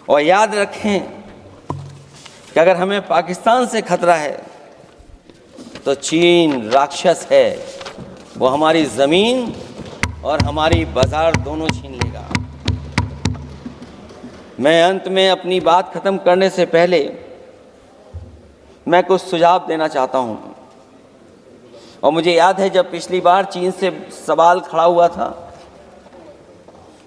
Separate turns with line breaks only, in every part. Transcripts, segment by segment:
और याद रखें कि अगर हमें पाकिस्तान से खतरा है तो चीन राक्षस है, वो हमारी ज़मीन और हमारी बाजार दोनों छीन लेगा। मैं अंत में अपनी बात ख़त्म करने से पहले मैं कुछ सुझाव देना चाहता हूं। और मुझे याद है जब पिछली बार चीन से सवाल खड़ा हुआ था,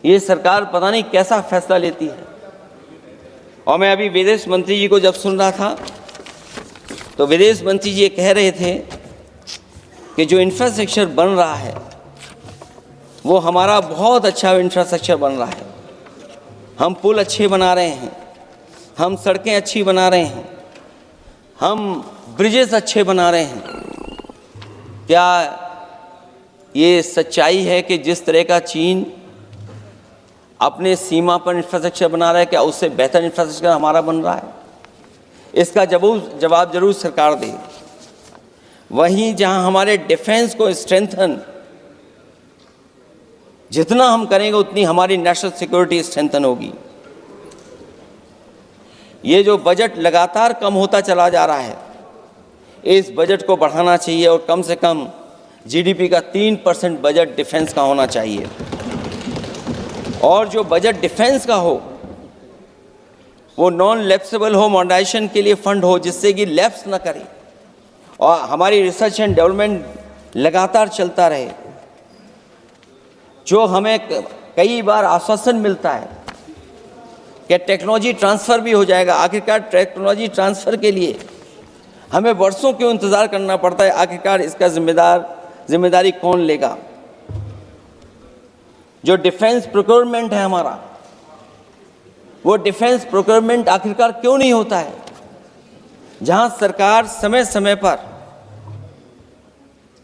ये सरकार पता नहीं कैसा फैसला लेती है। और मैं अभी विदेश मंत्री जी को जब सुन रहा था तो विदेश मंत्री जी ये कह रहे थे कि जो इंफ्रास्ट्रक्चर बन रहा है वो हमारा बहुत अच्छा इंफ्रास्ट्रक्चर बन रहा है। हम पुल अच्छे बना रहे हैं, हम सड़कें अच्छी बना रहे हैं, हम ब्रिजेस अच्छे बना रहे हैं। क्या ये सच्चाई है कि जिस तरह का चीन अपने सीमा पर इंफ्रास्ट्रक्चर बना रहा है, क्या उससे बेहतर इंफ्रास्ट्रक्चर हमारा बन रहा है? इसका जवाब जरूर सरकार दे। वहीं जहां हमारे डिफेंस को स्ट्रेंथन जितना हम करेंगे उतनी हमारी नेशनल सिक्योरिटी स्ट्रेंथन होगी। ये जो बजट लगातार कम होता चला जा रहा है, इस बजट को बढ़ाना चाहिए और कम से कम जीडीपी का 3% बजट डिफेंस का होना चाहिए। और जो बजट डिफेंस का हो वो नॉन लैप्सेबल हो, मॉडर्नाइजेशन के लिए फंड हो जिससे कि लैप्स ना करे और हमारी रिसर्च एंड डेवलपमेंट लगातार चलता रहे। जो हमें कई बार आश्वासन मिलता है कि टेक्नोलॉजी ट्रांसफ़र भी हो जाएगा, आखिरकार टेक्नोलॉजी ट्रांसफ़र के लिए हमें वर्षों क्यों इंतज़ार करना पड़ता है? आखिरकार इसका जिम्मेदारी कौन लेगा? जो डिफेंस प्रोक्योरमेंट है हमारा, वो डिफेंस प्रोक्योरमेंट आखिरकार क्यों नहीं होता है? जहां सरकार समय समय पर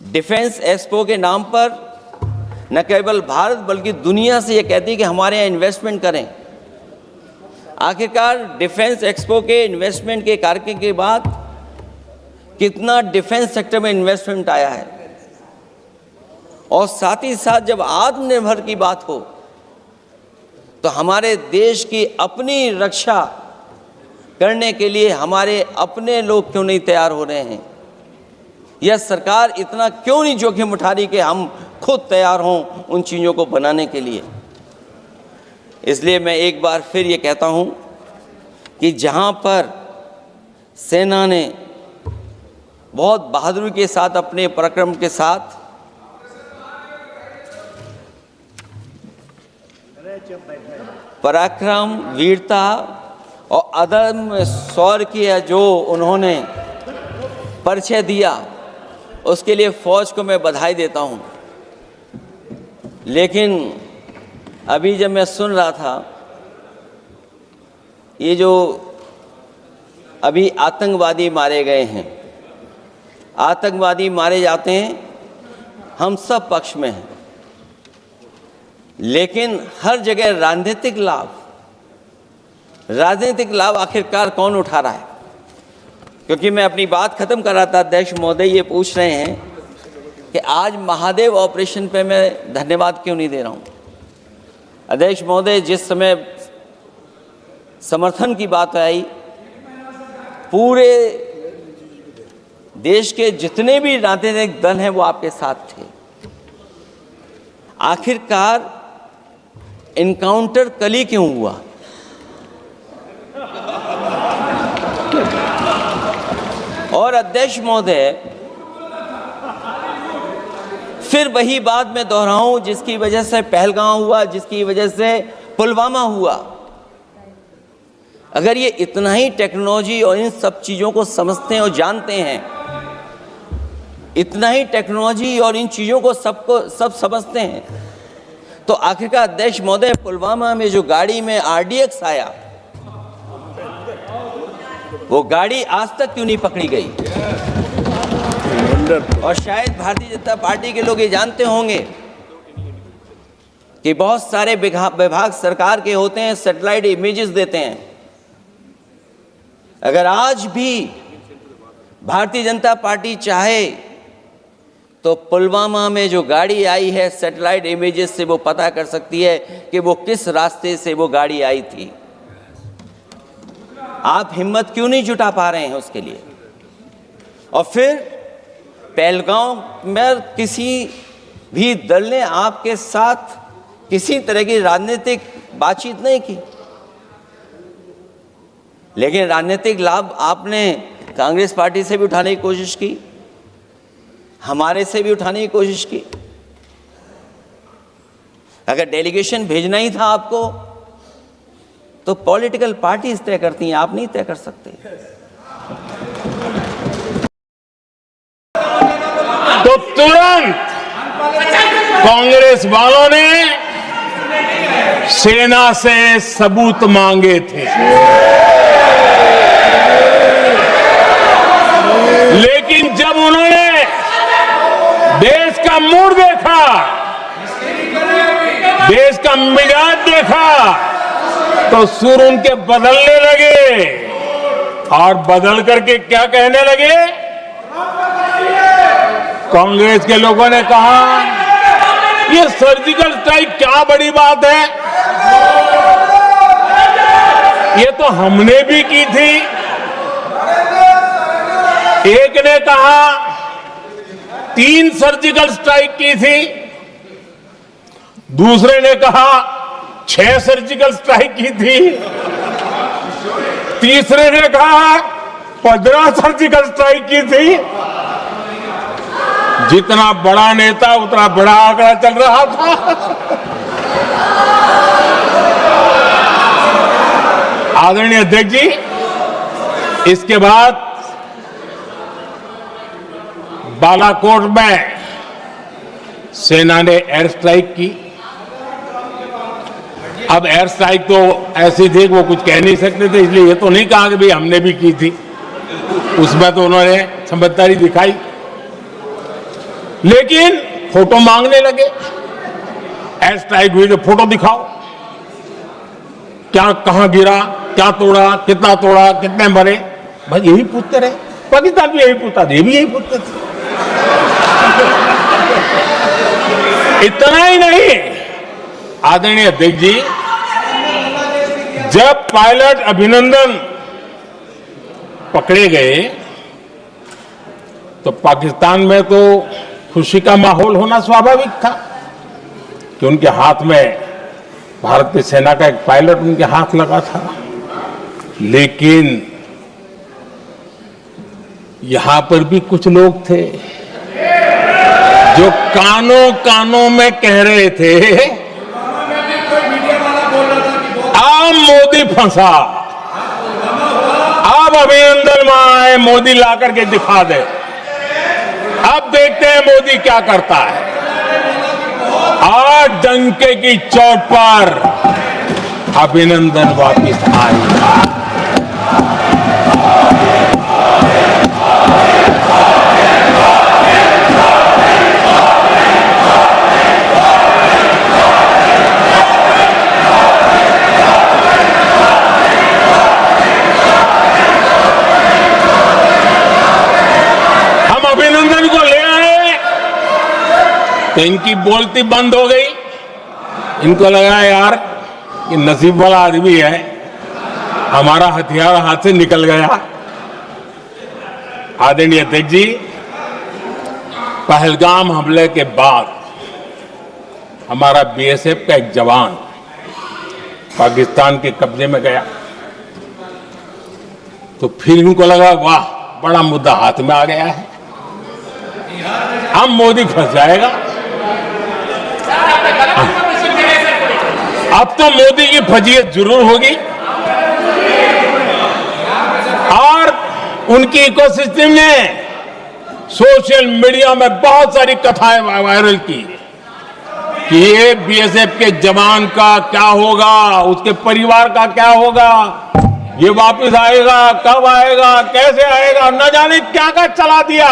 डिफेंस एक्सपो के नाम पर न केवल भारत बल्कि दुनिया से ये कहती है कि हमारे यहाँ इन्वेस्टमेंट करें। आखिरकार डिफेंस एक्सपो के इन्वेस्टमेंट के कार्यक्रम के बाद कितना डिफेंस सेक्टर में इन्वेस्टमेंट आया है? और साथ ही साथ जब आत्मनिर्भर की बात हो तो हमारे देश की अपनी रक्षा करने के लिए हमारे अपने लोग क्यों नहीं तैयार हो रहे हैं? यह सरकार इतना क्यों नहीं जोखिम उठा रही कि हम खुद तैयार हों उन चीज़ों को बनाने के लिए? इसलिए मैं एक बार फिर ये कहता हूँ कि जहाँ पर सेना ने बहुत बहादुरी के साथ अपने पराक्रम के साथ पराक्रम, वीरता और अदम्य शौर्य की जो उन्होंने परिचय दिया, उसके लिए फौज को मैं बधाई देता हूं। लेकिन अभी जब मैं सुन रहा था, ये जो अभी आतंकवादी मारे गए हैं, आतंकवादी मारे जाते हैं, हम सब पक्ष में हैं, लेकिन हर जगह राजनीतिक लाभ आखिरकार कौन उठा रहा है? क्योंकि मैं अपनी बात खत्म कर रहा था, अध्यक्ष महोदय ये पूछ रहे हैं कि आज महादेव ऑपरेशन पे मैं धन्यवाद क्यों नहीं दे रहा हूं। अध्यक्ष महोदय, जिस समय समर्थन की बात आई, पूरे देश के जितने भी राजनीतिक दल हैं वो आपके साथ थे। आखिरकार इनकाउंटर कल ही क्यों हुआ? और अध्यक्ष महोदय, फिर वही बात मैं दोहराऊं जिसकी वजह से पहलगांव हुआ, जिसकी वजह से पुलवामा हुआ। अगर ये इतना ही टेक्नोलॉजी और इन सब चीज़ों को समझते हैं और जानते हैं, इतना ही टेक्नोलॉजी और इन चीज़ों को सब समझते हैं, तो आखिरकार अध्यक्ष महोदय, पुलवामा में जो गाड़ी में RDX आया, वो गाड़ी आज तक क्यों नहीं पकड़ी गई? और शायद भारतीय जनता पार्टी के लोग ये जानते होंगे कि बहुत सारे विभाग सरकार के होते हैं, सैटेलाइट इमेजेस देते हैं। अगर आज भी भारतीय जनता पार्टी चाहे तो पुलवामा में जो गाड़ी आई है, सैटेलाइट इमेजेस से वो पता कर सकती है कि वो किस रास्ते से वो गाड़ी आई थी। आप हिम्मत क्यों नहीं जुटा पा रहे हैं उसके लिए? और फिर पहलगांव में किसी भी दल ने आपके साथ किसी तरह की राजनीतिक बातचीत नहीं की, लेकिन राजनीतिक लाभ आपने कांग्रेस पार्टी से भी उठाने की कोशिश की, हमारे से भी उठाने की कोशिश की। अगर डेलीगेशन भेजना ही था आपको तो पॉलिटिकल पार्टीज तय करती हैं, आप नहीं तय कर सकते।
तो तुरंत कांग्रेस वालों ने सेना से सबूत मांगे थे, लेकिन जब उन्होंने देश का मूड देखा, देश का मिजाज देखा, तो सुर उनके बदलने लगे और बदल करके क्या कहने लगे? कांग्रेस के लोगों ने कहा ये सर्जिकल स्ट्राइक क्या बड़ी बात है, ये तो हमने भी की थी। एक ने कहा 3 सर्जिकल स्ट्राइक की थी, दूसरे ने कहा 6 सर्जिकल स्ट्राइक की थी, तीसरे ने कहा 15 सर्जिकल स्ट्राइक की थी। जितना बड़ा नेता उतना बड़ा आंकड़ा चल रहा था। आदरणीय अध्यक्ष जी, इसके बाद बालाकोट में सेना ने एयर स्ट्राइक की। अब एयर स्ट्राइक तो ऐसी थी कि वो कुछ कह नहीं सकते थे, इसलिए ये तो नहीं कहा कि भाई हमने भी की थी। उसमें तो उन्होंने समझदारी दिखाई, लेकिन फोटो मांगने लगे। एयर स्ट्राइक हुई तो फोटो दिखाओ, क्या कहां गिरा, क्या तोड़ा, कितने मरे, बस यही पूछते रहे। पाकिस्तान भी यही पूछता था, ये भी यही पूछते थे। इतना ही नहीं, आदरणीय अध्यक्ष जी, जब पायलट अभिनंदन पकड़े गए तो पाकिस्तान में तो खुशी का माहौल होना स्वाभाविक था कि उनके हाथ में भारत की सेना का एक पायलट उनके हाथ लगा था। लेकिन यहां पर भी कुछ लोग थे जो कानों कानों में कह रहे थे अब मोदी फंसा, अब अभिनंदन में आए, मोदी ला करके दिखा दे, अब देखते हैं मोदी क्या करता है। आज डंके की चोट पर अभिनंदन वापिस आए। तो इनकी बोलती बंद हो गई। इनको लगा यार कि नसीब वाला आदमी है, हमारा हथियार हाथ से निकल गया। आदरणीय अध्यक्ष जी, पहलगाम हमले के बाद हमारा बीएसएफ का एक जवान पाकिस्तान के कब्जे में गया, तो फिर इनको लगा वाह बड़ा मुद्दा हाथ में आ गया है, अब मोदी फंस जाएगा। अब तो मोदी की फजीयत जरूर होगी और उनकी इकोसिस्टम ने सोशल मीडिया में बहुत सारी कथाएं वायरल की कि ये बीएसएफ के जवान का क्या होगा, उसके परिवार का क्या होगा, ये वापस आएगा, कब आएगा, कैसे आएगा, न जाने क्या क्या चला दिया।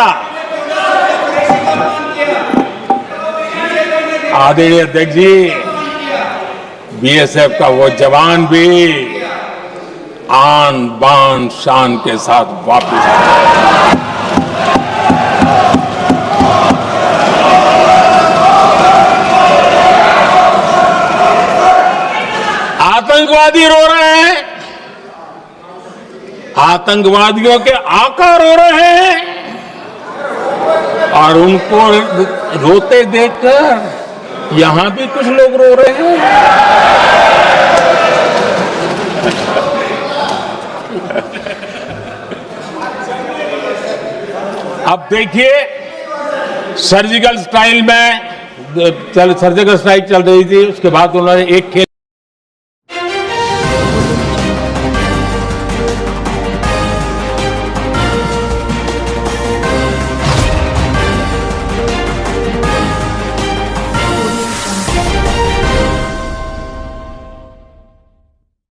आदरणीय अध्यक्ष जी, बीएसएफ का वो जवान भी आन बान शान के साथ वापस आया। आतंकवादी रो रहे हैं, आतंकवादियों के आका रो रहे हैं और उनको रोते देखकर यहां भी कुछ लोग रो रहे हैं। अब देखिए, सर्जिकल स्ट्राइक चल रही थी, उसके बाद उन्होंने एक खेल